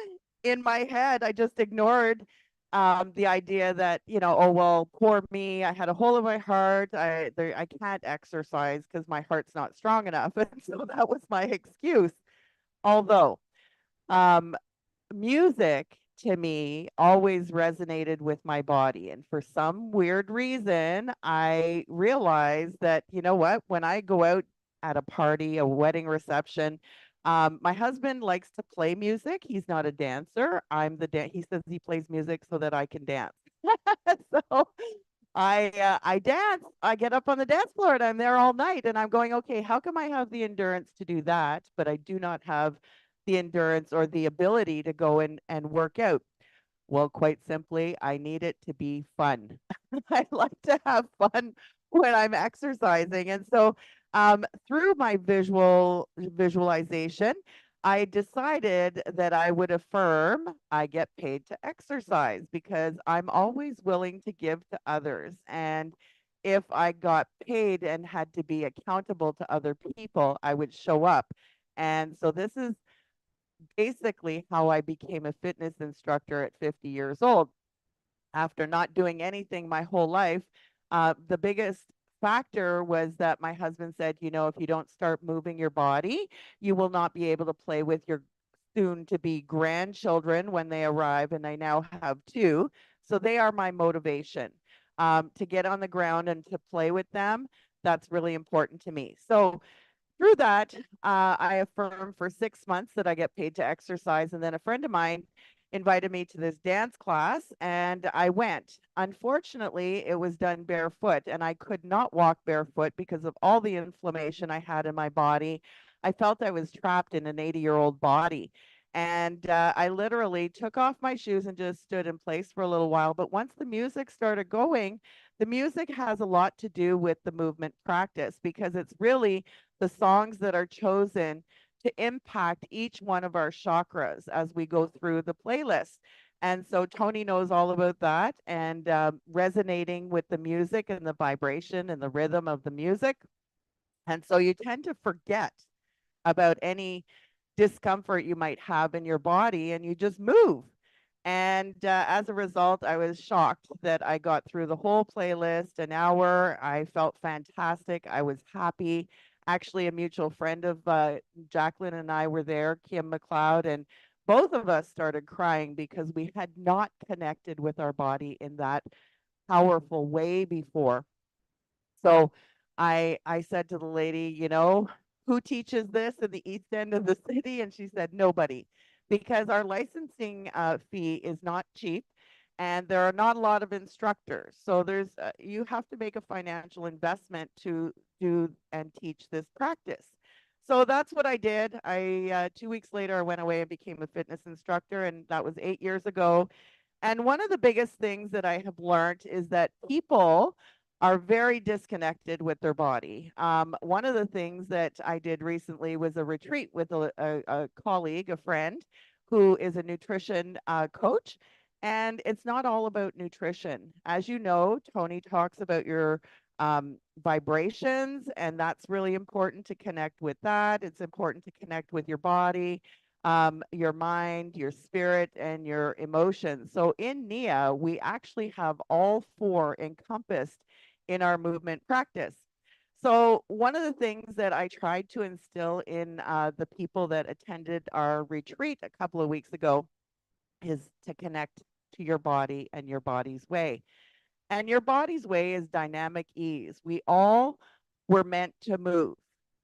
Speaker 2: in my head, I just ignored the idea that, you know, oh, well, poor me, I had a hole in my heart. I can't exercise because my heart's not strong enough. And so that was my excuse. Although, um, music to me always resonated with my body. And for some weird reason, I realized that, you know what, when I go out at a party, a wedding reception, my husband likes to play music. He's not a dancer. He says he plays music so that I can dance. So I dance. I get up on the dance floor and I'm there all night. And I'm going, okay, how come I have the endurance to do that, but I do not have the endurance or the ability to go and work out? Well, quite simply, I need it to be fun. I like to have fun when I'm exercising. And so through my visualization, I decided that I would affirm I get paid to exercise because I'm always willing to give to others. And if I got paid and had to be accountable to other people, I would show up. And so this is basically how I became a fitness instructor at 50 years old. After not doing anything my whole life, the biggest factor was that my husband said, you know, if you don't start moving your body, you will not be able to play with your soon to be grandchildren when they arrive. And I now have two. So they are my motivation to get on the ground and to play with them. That's really important to me. So through that, I affirmed for 6 months that I get paid to exercise. And then a friend of mine invited me to this dance class and I went. Unfortunately, it was done barefoot and I could not walk barefoot because of all the inflammation I had in my body. I felt I was trapped in an 80-year-old body. And I literally took off my shoes and just stood in place for a little while. But once the music started going, the music has a lot to do with the movement practice because it's really the songs that are chosen to impact each one of our chakras as we go through the playlist. And so Tony knows all about that and resonating with the music and the vibration and the rhythm of the music. And so you tend to forget about any discomfort you might have in your body and you just move. And as a result, I was shocked that I got through the whole playlist, an hour. I felt fantastic. I was happy. Actually, a mutual friend of Jacqueline and I were there, Kim McLeod, and both of us started crying because we had not connected with our body in that powerful way before. So I said to the lady, you know, who teaches this in the east end of the city? And she said, nobody, because our licensing fee is not cheap and there are not a lot of instructors. So you have to make a financial investment to do and teach this practice. So that's what I did. 2 weeks later, I went away and became a fitness instructor, and that was 8 years ago. And one of the biggest things that I have learned is that people are very disconnected with their body. One of the things that I did recently was a retreat with a colleague, a friend, who is a nutrition coach. And it's not all about nutrition. As you know, Tony talks about your vibrations, and that's really important to connect with that. It's important to connect with your body, your mind, your spirit, and your emotions. So in NIA, we actually have all four encompassed in our movement practice. So one of the things that I tried to instill in the people that attended our retreat a couple of weeks ago is to connect to your body and your body's way. And your body's way is dynamic ease. We all were meant to move.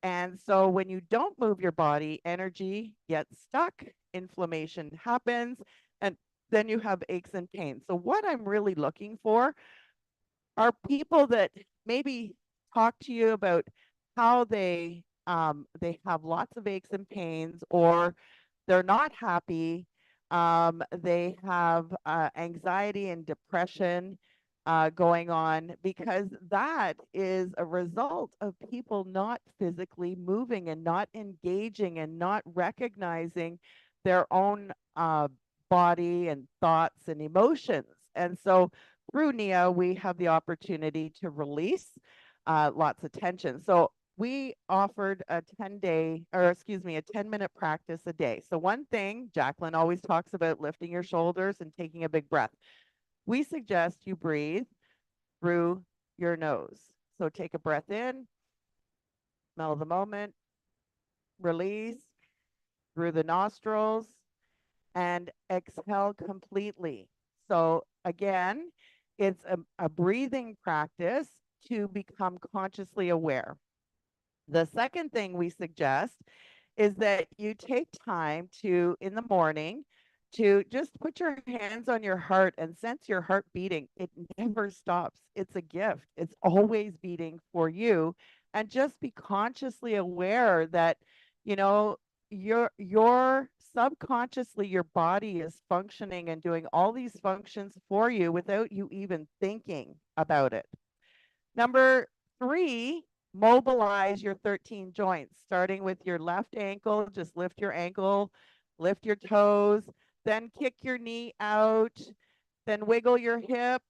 Speaker 2: And so when you don't move your body, energy gets stuck, inflammation happens, and then you have aches and pains. So what I'm really looking for are people that maybe talk to you about how they have lots of aches and pains, or they're not happy, they have anxiety and depression going on, because that is a result of people not physically moving and not engaging and not recognizing their own body and thoughts and emotions. And so through NIA, we have the opportunity to release lots of tension. So we offered a 10-day, or excuse me, a 10-minute practice a day. So one thing, Jacqueline always talks about lifting your shoulders and taking a big breath. We suggest you breathe through your nose. So take a breath in, smell the moment, release through the nostrils, and exhale completely. So again, it's a breathing practice to become consciously aware. The second thing we suggest is that you take time to, in the morning, to just put your hands on your heart and sense your heart beating. It never stops. It's a gift. It's always beating for you. And just be consciously aware that, you know, your subconsciously, your body is functioning and doing all these functions for you without you even thinking about it. Number 3, mobilize your 13 joints, starting with your left ankle. Just lift your ankle, lift your toes, then kick your knee out, then wiggle your hip,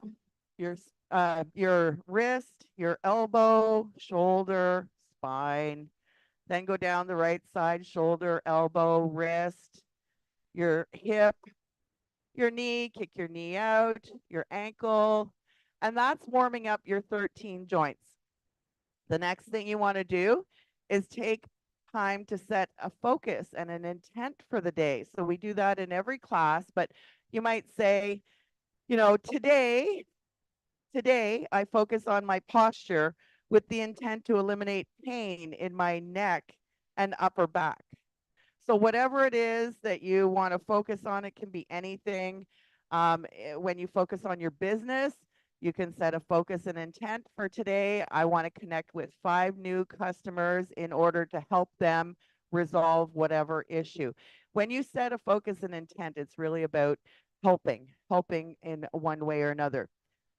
Speaker 2: your wrist, your elbow, shoulder, spine. Then go down the right side, shoulder, elbow, wrist, your hip, your knee, kick your knee out, your ankle, and that's warming up your 13 joints. The next thing you want to do is take time to set a focus and an intent for the day. So we do that in every class, but you might say, you know, today I focus on my posture with the intent to eliminate pain in my neck and upper back. So whatever it is that you want to focus on, it can be anything. When you focus on your business, you can set a focus and intent for today. I want to connect with 5 new customers in order to help them resolve whatever issue. When you set a focus and intent, it's really about helping in one way or another.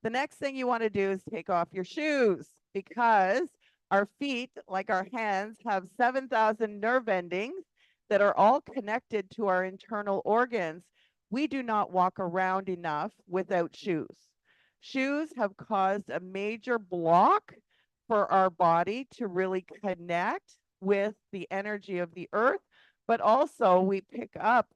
Speaker 2: The next thing you want to do is take off your shoes, because our feet, like our hands, have 7,000 nerve endings that are all connected to our internal organs. We do not walk around enough without shoes. Shoes have caused a major block for our body to really connect with the energy of the earth, but also we pick up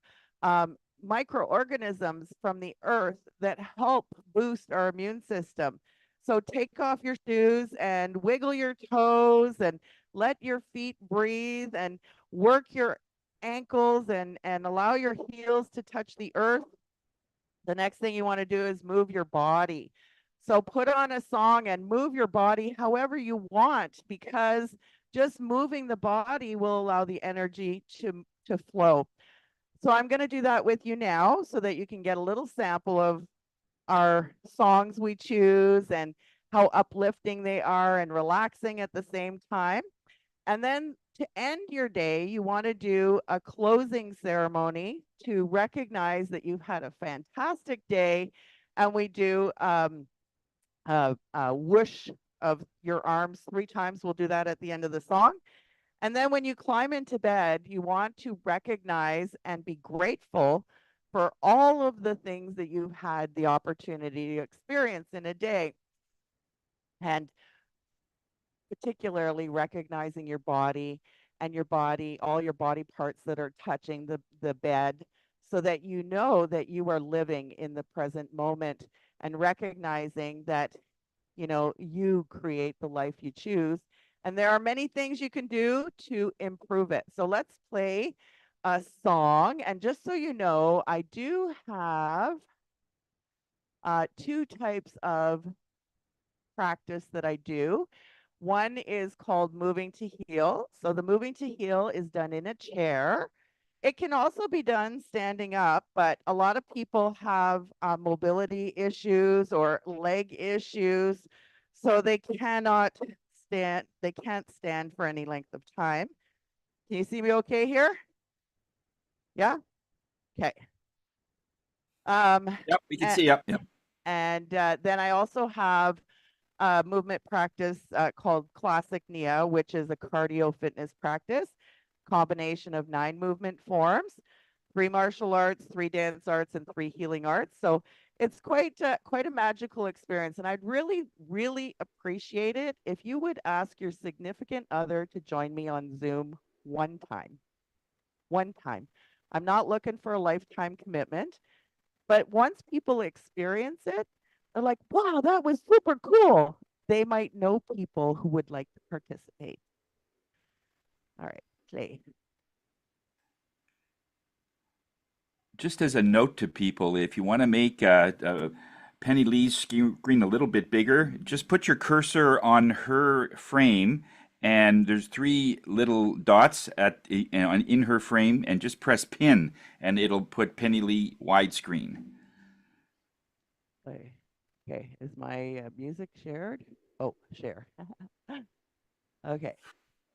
Speaker 2: microorganisms from the earth that help boost our immune system. So take off your shoes and wiggle your toes and let your feet breathe and work your ankles and allow your heels to touch the earth. The next thing you want to do is move your body. So put on a song and move your body however you want, because just moving the body will allow the energy to flow. So I'm going to do that with you now so that you can get a little sample of our songs we choose and how uplifting they are and relaxing at the same time. And then to end your day, you want to do a closing ceremony to recognize that you've had a fantastic day. And we do a whoosh of your arms 3 times. We'll do that at the end of the song. And then when you climb into bed, you want to recognize and be grateful for all of the things that you've had the opportunity to experience in a day. And particularly recognizing your body and all your body parts that are touching the bed, so that you know that you are living in the present moment and recognizing that, you know, you create the life you choose. And there are many things you can do to improve it. So let's play a song. And just so you know, I do have two types of practice that I do. One is called moving to heel. So the moving to heel is done in a chair. It can also be done standing up, but a lot of people have mobility issues or leg issues, so they cannot stand. They can't stand for any length of time. Can you see me okay here? Yeah. Okay.
Speaker 1: Yep, we can see. Yep.
Speaker 2: And then I also have movement practice called Classic Nia, which is a cardio fitness practice, combination of 9 movement forms, 3 martial arts, 3 dance arts, and 3 healing arts. So it's quite a magical experience. And I'd really, really appreciate it if you would ask your significant other to join me on Zoom one time. One time. I'm not looking for a lifetime commitment, but once people experience it, they're like, wow, that was super cool. They might know people who would like to participate. All right, play.
Speaker 1: Just as a note to people, if you want to make Penny Lee's screen a little bit bigger, just put your cursor on her frame, and there's 3 little dots in her frame, and just press pin, and it'll put Penny Lee widescreen.
Speaker 2: Play. Okay, is my music shared? Oh, share. Okay,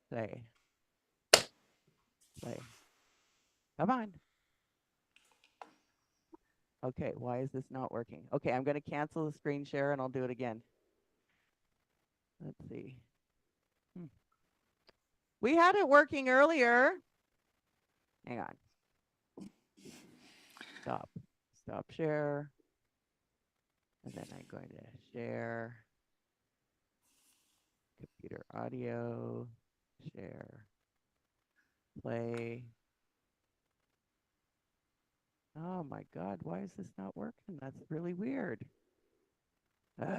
Speaker 2: play. Play. Come on. Okay, why is this not working? Okay, I'm going to cancel the screen share and I'll do it again. Let's see. We had it working earlier. Hang on. Stop. Stop share. And then I'm going to share. Computer audio. Share. Play. Oh my God, why is this not working? That's really weird. Okay,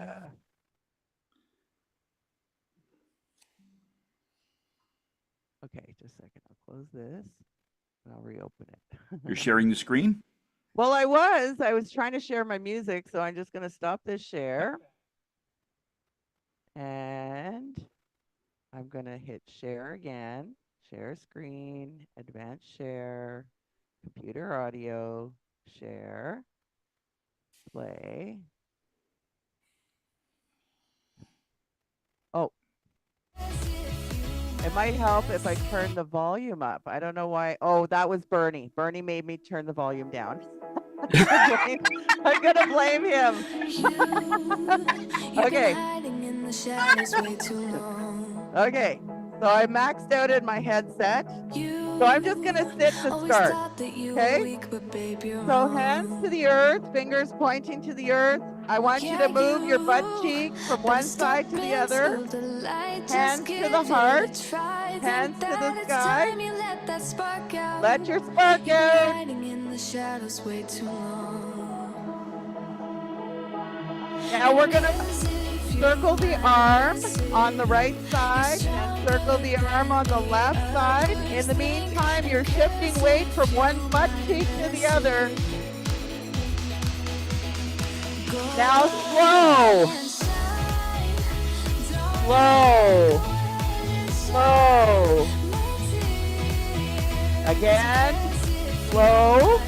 Speaker 2: just a second. I'll close this and I'll reopen it.
Speaker 1: You're sharing the screen?
Speaker 2: Well, I was trying to share my music, so I'm just going to stop this share. And I'm going to hit share again. Share screen, advanced share, computer audio, share, play. Oh. It might help if I turn the volume up. I don't know why. Oh, that was Bernie. Bernie made me turn the volume down. I'm gonna blame him. Okay. Okay. So I maxed out in my headset. So I'm just gonna sit to start. Okay. So hands to the earth, fingers pointing to the earth. I want you to move your butt cheek from one side to the other. Hands to the heart. Hands to the sky. Let your spark out. Now we're gonna circle the arm on the right side and circle the arm on the left side. In the meantime, you're shifting weight from one butt cheek to the other. Now slow. Slow. Slow. Again. Slow.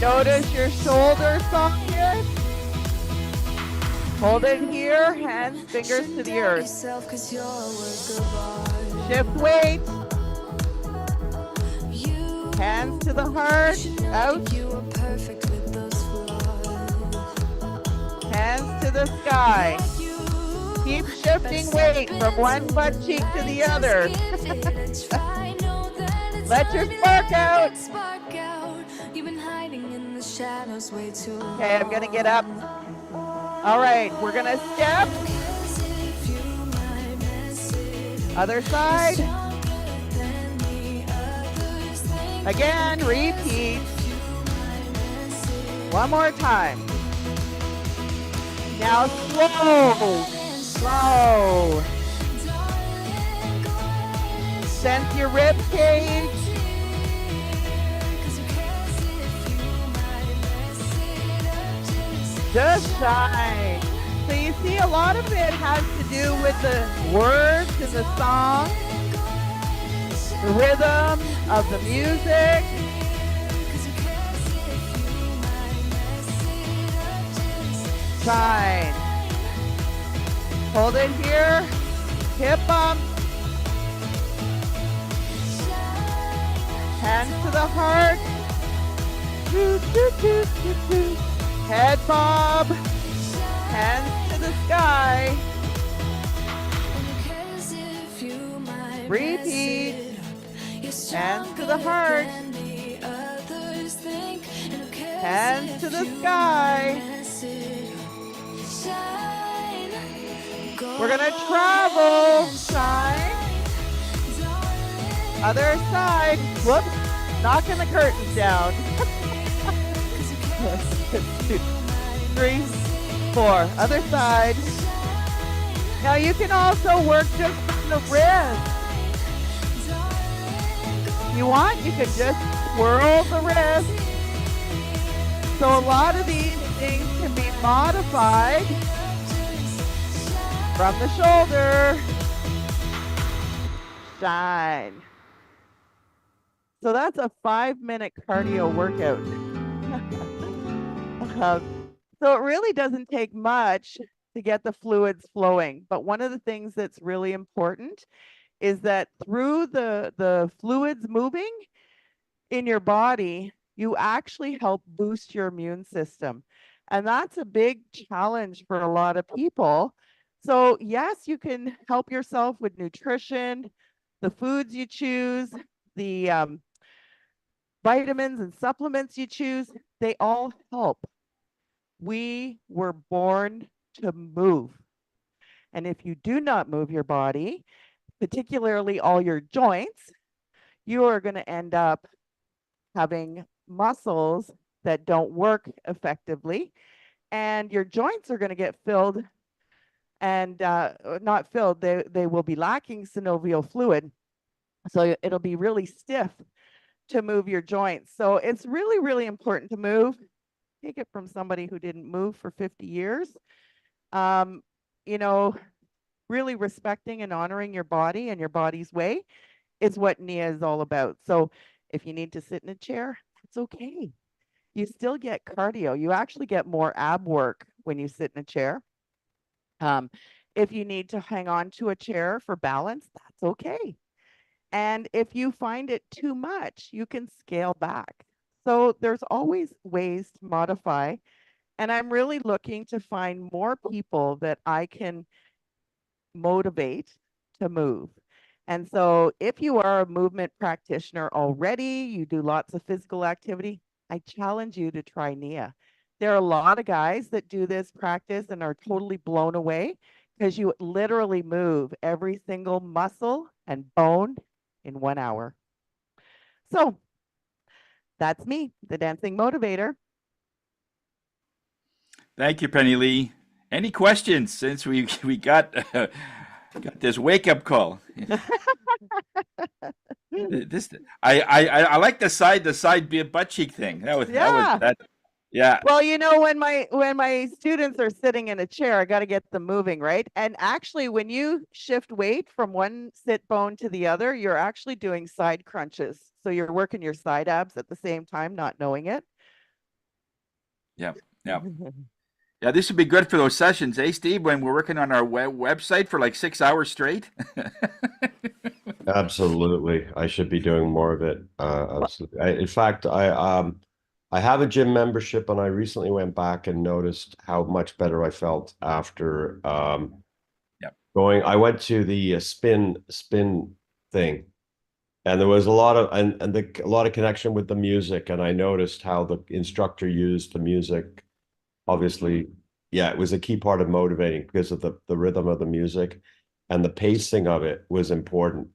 Speaker 2: Notice your shoulder socket. Hold it here, hands, fingers to the earth. Shift weight. Hands to the heart, out. Hands to the sky. Keep shifting weight from one butt cheek to the other. Let your spark out. Okay, I'm gonna get up. All right, we're gonna step. Other side. Again, repeat. One more time. Now slow, slow. sense your rib cage. Just shine. So you see, a lot of it has to do with the words in the song, the rhythm of the music. Shine. Hold it here. Hip bump. Hands to the heart. Doo, doo, doo, doo, doo. Head bob. Hands to the sky. Repeat. Hands to the heart. Hands to the sky. We're gonna travel. Shine. Other side. Whoops. Knocking the curtains down. 2, 3, 4. Other side. Now you can also work just on the wrist. If you want, you can just swirl the wrist. So a lot of these things can be modified from the shoulder. Shine. So that's a 5-minute cardio workout. So it really doesn't take much to get the fluids flowing. But one of the things that's really important is that through the fluids moving in your body, you actually help boost your immune system. And that's a big challenge for a lot of people. So yes, you can help yourself with nutrition, the foods you choose, the vitamins and supplements you choose, they all help. We were born to move. And if you do not move your body, particularly all your joints, you are going to end up having muscles that don't work effectively. And your joints are going to get filled and not filled, they will be lacking synovial fluid. So it'll be really stiff to move your joints. So it's really, really important to move. Take it from somebody who didn't move for 50 years. You know, really respecting and honoring your body and your body's way is what NIA is all about. So if you need to sit in a chair, that's okay. You still get cardio. You actually get more ab work when you sit in a chair. If you need to hang on to a chair for balance, that's okay. And if you find it too much, you can scale back. So there's always ways to modify. And I'm really looking to find more people that I can motivate to move. And so if you are a movement practitioner already, you do lots of physical activity, I challenge you to try NIA. There are a lot of guys that do this practice and are totally blown away because you literally move every single muscle and bone in 1 hour. So that's me, the dancing motivator.
Speaker 1: Thank you, Penny Lee. Any questions since we got this wake up call? This I like the side butt cheek thing. Yeah.
Speaker 2: Well, you know, when my students are sitting in a chair, I got to get them moving, right? And actually, when you shift weight from one sit bone to the other, you're actually doing side crunches. So you're working your side abs at the same time, not knowing it.
Speaker 1: Yeah. Yeah, this would be good for those sessions, eh, Steve, when we're working on our website for like 6 hours straight?
Speaker 4: Absolutely. I should be doing more of it. Absolutely. In fact, I have a gym membership, and I recently went back and noticed how much better I felt after going. I went to the spin thing, and there was a lot of a lot of connection with the music, and I noticed how the instructor used the music. Obviously, yeah, it was a key part of motivating because of the rhythm of the music, and the pacing of it was important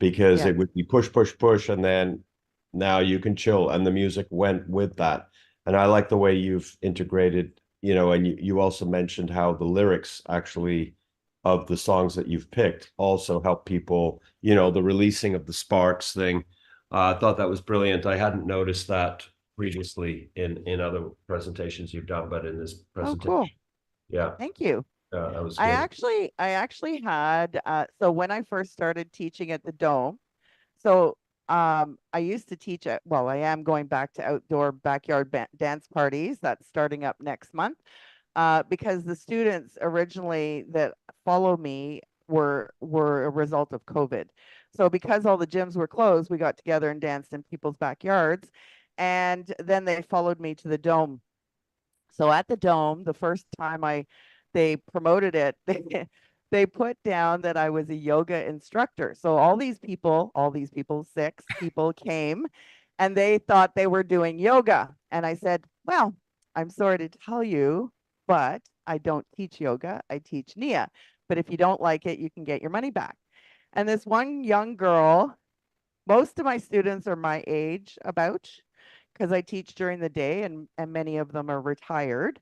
Speaker 4: because it would be push, push, push, and then now you can chill, and the music went with that. And I like the way you've integrated, you know, and you also mentioned how the lyrics actually of the songs that you've picked also help people, you know, the releasing of the sparks thing. I thought that was brilliant. I hadn't noticed that previously in other presentations you've done, but in this
Speaker 2: Oh,
Speaker 4: presentation,
Speaker 2: cool.
Speaker 4: yeah,
Speaker 2: Thank you.
Speaker 4: that was
Speaker 2: I
Speaker 4: good.
Speaker 2: actually had, so when I first started teaching at the Dome, so I used to teach at, well, I am going back to outdoor backyard dance parties. That's starting up next month. Because the students originally that follow me were a result of COVID. So because all the gyms were closed, we got together and danced in people's backyards. And then they followed me to the Dome. So at the Dome, the first time they promoted it, they put down that I was a yoga instructor. So all these people, 6 people came and they thought they were doing yoga. And I said, well, I'm sorry to tell you, but I don't teach yoga. I teach Nia. But if you don't like it, you can get your money back. And this one young girl, most of my students are my age about, because I teach during the day and many of them are retired.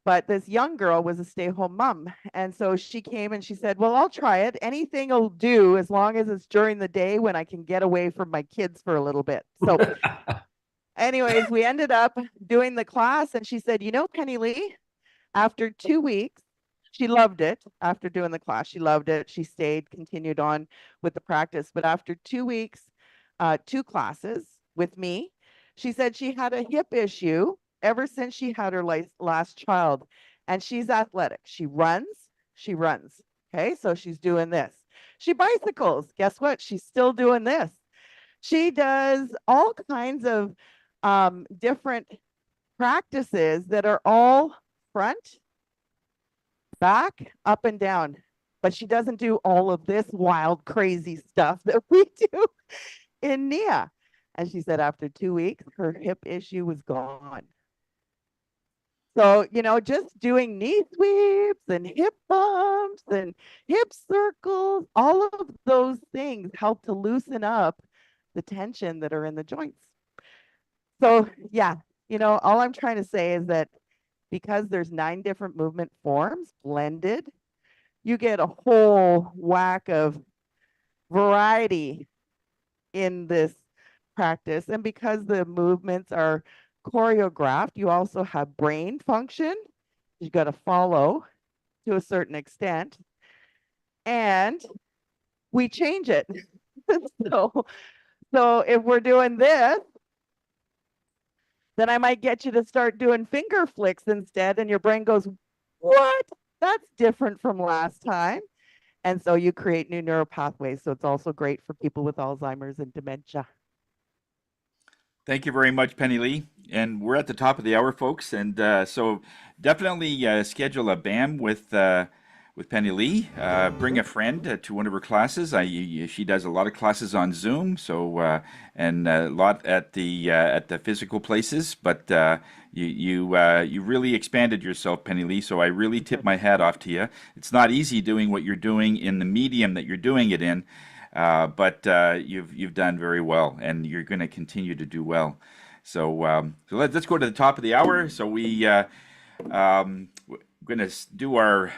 Speaker 2: But this young girl was a stay-home mom. And so she came and she said, well, I'll try it. Anything will do as long as it's during the day when I can get away from my kids for a little bit. So anyways, we ended up doing the class and she said, you know, Penny Lee, after 2 weeks, she loved it. After doing the class, she loved it. She stayed, continued on with the practice. But after 2 weeks, 2 classes with me, she said she had a hip issue ever since she had her last child. And she's athletic. She runs. Okay, so she's doing this. She bicycles. Guess what? She's still doing this. She does all kinds of different practices that are all front, back, up and down. But she doesn't do all of this wild, crazy stuff that we do in Nia. And she said after 2 weeks, her hip issue was gone. So, you know, just doing knee sweeps and hip bumps and hip circles, all of those things help to loosen up the tension that are in the joints. So, yeah, you know, all I'm trying to say is that because there's 9 different movement forms blended, you get a whole whack of variety in this practice. And because the movements are choreographed, you also have brain function. You got to follow to a certain extent. And we change it. So if we're doing this, then I might get you to start doing finger flicks instead. And your brain goes, what? That's different from last time. And so you create new neural pathways. So it's also great for people with Alzheimer's and dementia.
Speaker 1: Thank you very much, Penny Lee. And we're at the top of the hour, folks. And so definitely schedule a BAM with Penny Lee. Bring a friend to one of her classes. She does a lot of classes on Zoom, so and a lot at the physical places. But you really expanded yourself, Penny Lee. So I really tip my hat off to you. It's not easy doing what you're doing in the medium that you're doing it in. But you've done very well, and you're going to continue to do well. So let's go to the top of the hour. So we're going to do our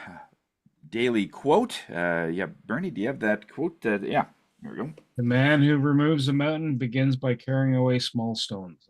Speaker 1: daily quote. Yeah, Bernie, do you have that quote? Yeah, there we go.
Speaker 9: The man who removes a mountain begins by carrying away small stones.